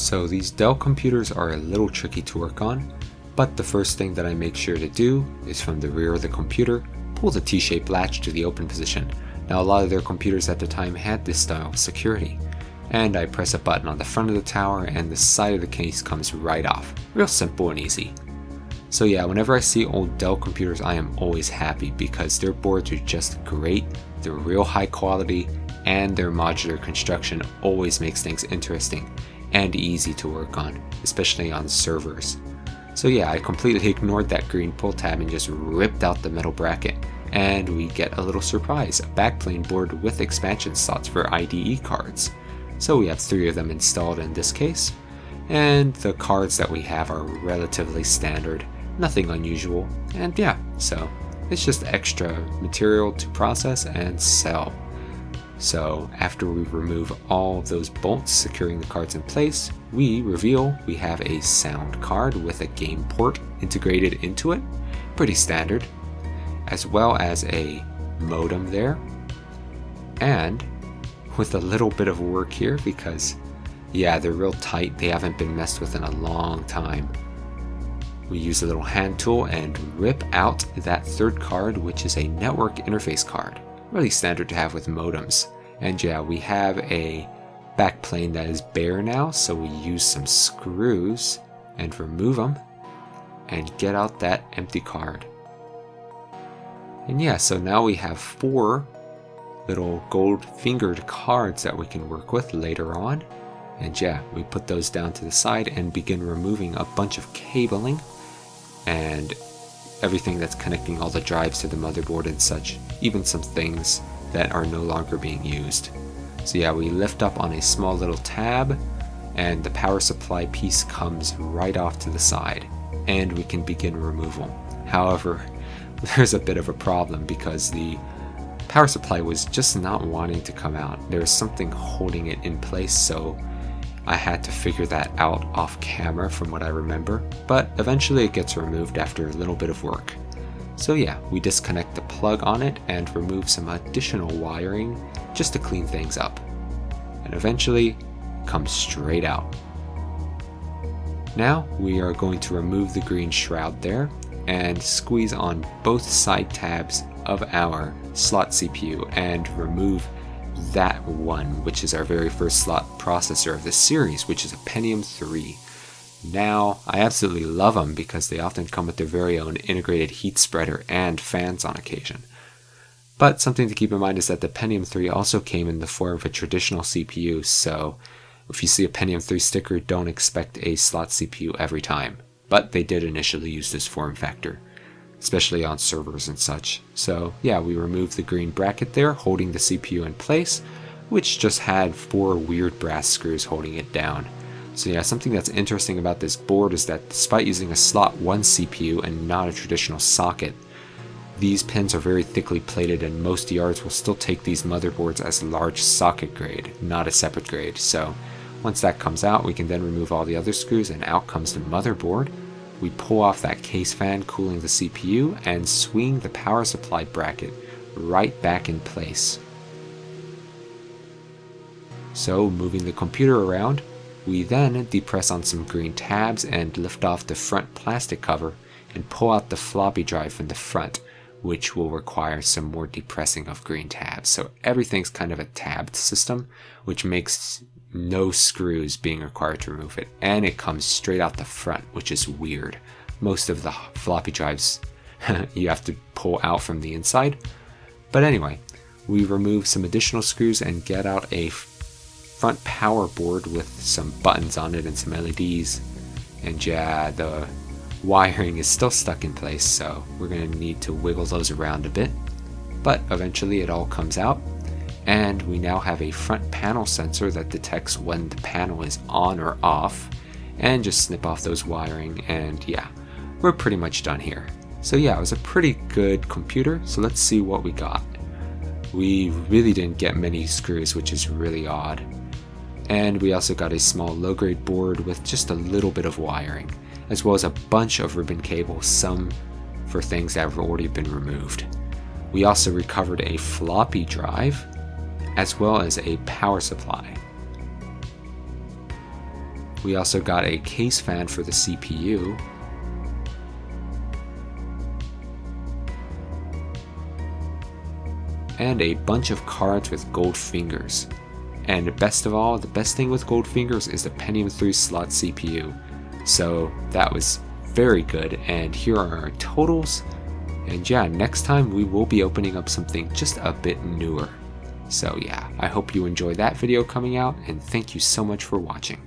So these Dell computers are a little tricky to work on, but the first thing that I make sure to do is from the rear of the computer, pull the T-shaped latch to the open position. Now a lot of their computers at the time had this style of security, and I press a button on the front of the tower and the side of the case comes right off. Real simple and easy. So yeah, whenever I see old Dell computers, I am always happy because their boards are just great, they're real high quality, and their modular construction always makes things interesting and easy to work on, especially on servers. So yeah, I completely ignored that green pull tab and just ripped out the metal bracket, and we get a little surprise, a backplane board with expansion slots for IDE cards. So we have 3 of them installed in this case, and the cards that we have are relatively standard, nothing unusual, and yeah, so it's just extra material to process and sell. So after we remove all of those bolts securing the cards in place, we reveal we have a sound card with a game port integrated into it, pretty standard, as well as a modem there, and with a little bit of work here because yeah, they're real tight, they haven't been messed with in a long time. We use a little hand tool and rip out that 3rd card, which is a network interface card. Really standard to have with modems. And yeah, we have a backplane that is bare now, so we use some screws and remove them and get out that empty card. And yeah, so now we have 4 little gold fingered cards that we can work with later on. And yeah, we put those down to the side and begin removing a bunch of cabling and everything that's connecting all the drives to the motherboard and such, even some things that are no longer being used. So yeah, we lift up on a small little tab and the power supply piece comes right off to the side and we can begin removal. However, there's a bit of a problem because the power supply was just not wanting to come out. There was something holding it in place, so I had to figure that out off camera from what I remember, but eventually it gets removed after a little bit of work. So yeah, we disconnect the plug on it and remove some additional wiring just to clean things up. And eventually it comes straight out. Now we are going to remove the green shroud there and squeeze on both side tabs of our slot CPU and remove that one, which is our very first slot processor of this series, which is a Pentium 3. Now, I absolutely love them because they often come with their very own integrated heat spreader and fans on occasion. But something to keep in mind is that the Pentium 3 also came in the form of a traditional CPU, so if you see a Pentium 3 sticker, don't expect a slot CPU every time. But they did initially use this form factor, especially on servers and such. So yeah, we removed the green bracket there holding the CPU in place, which just had 4 weird brass screws holding it down. So yeah, something that's interesting about this board is that despite using a slot 1 CPU and not a traditional socket, these pins are very thickly plated and most yards will still take these motherboards as large socket grade, not a separate grade. So once that comes out, we can then remove all the other screws and out comes the motherboard. We pull off that case fan cooling the CPU and swing the power supply bracket right back in place. So moving the computer around, we then depress on some green tabs and lift off the front plastic cover and pull out the floppy drive from the front, which will require some more depressing of green tabs. So everything's kind of a tabbed system, which makes no screws being required to remove it, and it comes straight out the front, which is weird. Most of the floppy drives you have to pull out from the inside. But anyway, we remove some additional screws and get out a front power board with some buttons on it and some LEDs. And yeah, the wiring is still stuck in place, so we're going to need to wiggle those around a bit. But eventually it all comes out, and we now have a front panel sensor that detects when the panel is on or off, and just snip off those wiring, and yeah, we're pretty much done here. So yeah, it was a pretty good computer, so let's see what we got. We really didn't get many screws, which is really odd. And we also got a small low-grade board with just a little bit of wiring, as well as a bunch of ribbon cables, some for things that have already been removed. We also recovered a floppy drive, as well as a power supply. We also got a case fan for the CPU. And a bunch of cards with gold fingers. And best of all, the best thing with gold fingers is the Pentium 3 slot CPU. So that was very good, and here are our totals. And yeah, next time we will be opening up something just a bit newer. So yeah, I hope you enjoyed that video coming out, and thank you so much for watching.